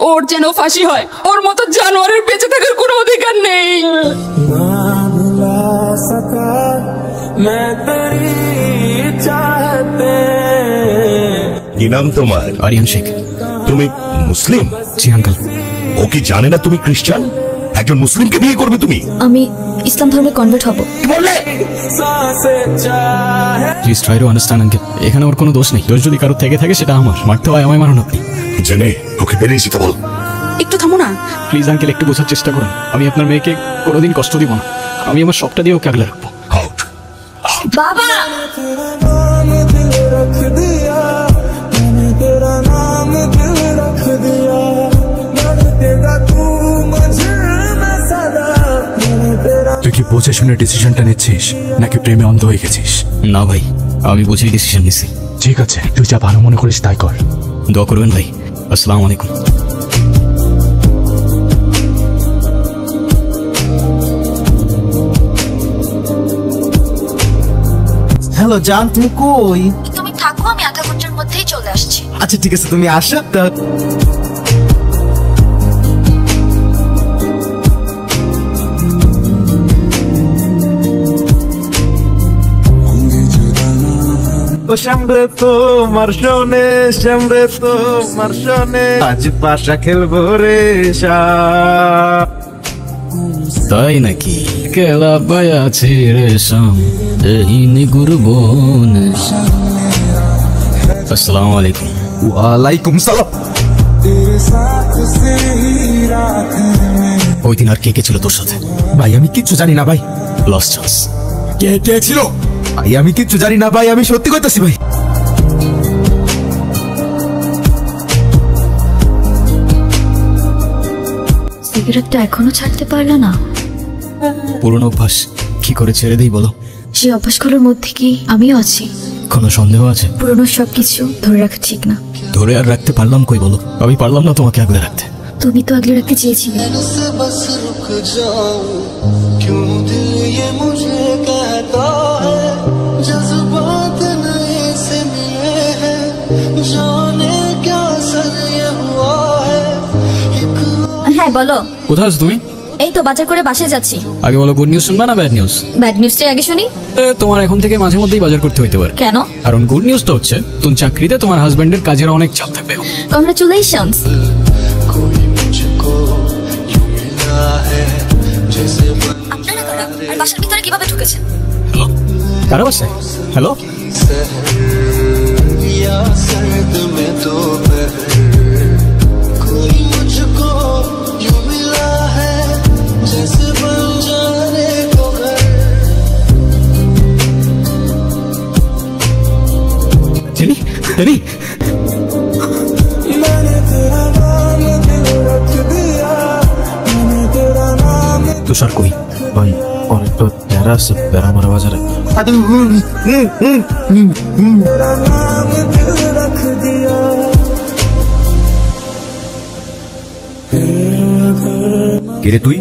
ওর যেন ফাঁসি হয়। ওর মতো জানোয়ারের বেঁচে থাকার কোনো অধিকার নেই। কি নাম তোমার? আরিয়ান শেখ। তুমি মুসলিম? জি আঙ্কেল। ও কি জানে না তুমি খ্রিস্টান? একজন মুসলিমকে বিয়ে করবে তুমি? আমি ইসলাম ধর্মে কনভার্ট হব। Please try to understand uncle, এখানে ওর কোনো দোষ নেই। দোষ যদি কারোর থেকে থাকে সেটা আমার। মারতে হয় আমায়, মারুন আপনি। জেনে ওকে বেরিয়ে যেতে বল। একটু থামো না প্লিজ আঙ্কেল, একটু বোঝার চেষ্টা করুন। আমি আপনার মেয়েকে কোনোদিন কষ্ট দিব না। আমি আমার সবটা দিয়ে ওকে আগলে রাখবো। আউট। বাবা তুই কি বুঝে শুনে ডিসিশনটা নিচ্ছিস নাকি প্রেমে অন্ধ হয়ে গেছিস? না ভাই, আমি বুঝেই ডিসিশন নিচ্ছি। ঠিক আছে, তুই যা ভালো মনে করিস তাই কর। দোয়া করবেন ভাই। আসসালামু আলাইকুম। হ্যালো জান, তুমি কই? তুমি থাকো, আমি আধা ঘন্টার মধ্যেই চলে আসছি। আচ্ছা ঠিক আছে, তুমি আসো। সামনে তোমার শোনে, সামনে তোমার শোনে, আজ পাশা খেলবো রে। তাই নাকি? কেলা বায়া ছেড়ে শাম এই গুরবন। আসসালামু আলাইকুম। ওয়ালাইকুম সালাম। ওই দিন আর কে কে ছিল তোর সাথে? ভাই আমি কিচ্ছু জানি না ভাই। Lost chance. কে কে ছিল? ভাই আমি কিচ্ছু জানি না ভাই, আমি সত্যি কইতাছি ভাই। সিগারেটটা এখনো ছাড়তে পারলো না? পুরনো অভ্যাস, কি করে ছেড়ে দিই বলো? সেই অভ্যাসগুলোর মধ্যে কি আমিও আছি? কোনো সন্দেহ আছে? পুরনো সবকিছু ধরে রাখা ঠিক না। ধরে আর রাখতে পারলাম কই বলো? আমি পারলাম না তোমাকে আগলে রাখতে। তুমি তো আগলে রাখতে চেয়েছিলে। হ্যাঁ বলো। কোথায় আছো তুমি? এই তো বাজার করে বাসায় যাচ্ছি। আগে বলো, গুড নিউজ শুনবা না ব্যাড নিউজ? ব্যাড নিউজটাই আগে শুনি। তোমার এখন থেকে মাঝে মধ্যেই বাজার করতে হইতে পারে। কেন? কারণ গুড নিউজটা হচ্ছে তুমি চাকরিতে তোমার হাজবেন্ডের কাজের অনেক চাপ থাকবে। কংগ্রাচুলেশনস। আপনারা কারা আর বাসার ভিতরে কিভাবে ঢুকেছেন? হ্যালো, কারা বাসায়? Hello, jenny, jenny. তুষার কই? ভাই অনেকটা প্যারা আছে, প্যারা মারা বাজারে। কিরে তুই?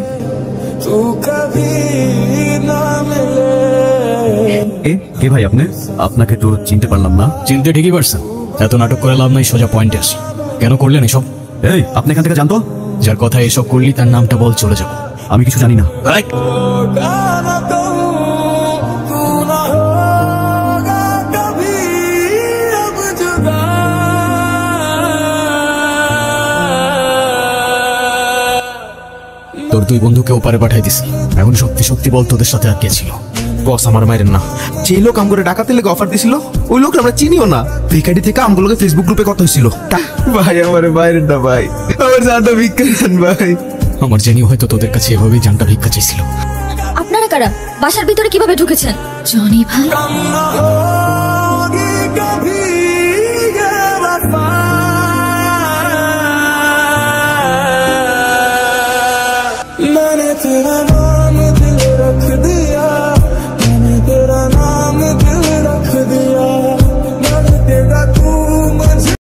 কে ভাই আপনি? আপনাকে তো চিনতে পারলাম না। চিনতে ঠিকই পারছেন, এত নাটক করে লাভ নাই, সোজা পয়েন্টে আসি। কেন করলেন এসব? এই আপনি এখান থেকে জানতো? যার কথা এসব করলি তার নামটা বল, চলে যাবো। আমি কিছু জানি না। তোর দুই বন্ধুকে ওপারে পাঠাই দিস। এখন সত্যি সত্যি বল, তোদের সাথে আর কে ছিল? বস আমার মাইরেন না। যে লোক আমগুলো ডাকাতে লেগে অফার দিছিল, ওই লোক আমরা চিনিও না। ভিকাডি থেকে আমগুলোকে ফেসবুক গ্রুপে কথা হয়েছিল। ভাই আমার মাইরেন না ভাই, আমার জানটা ভিক্ষা দেন ভাই। আমার জেনি হয়তো তোদের কাছে এভাবেই জানটা ভিক্ষা চাইছিল। আপনারা কারা? বাসার ভিতরে কিভাবে ঢুকেছেন? জনি ভাই। मैंने तेरा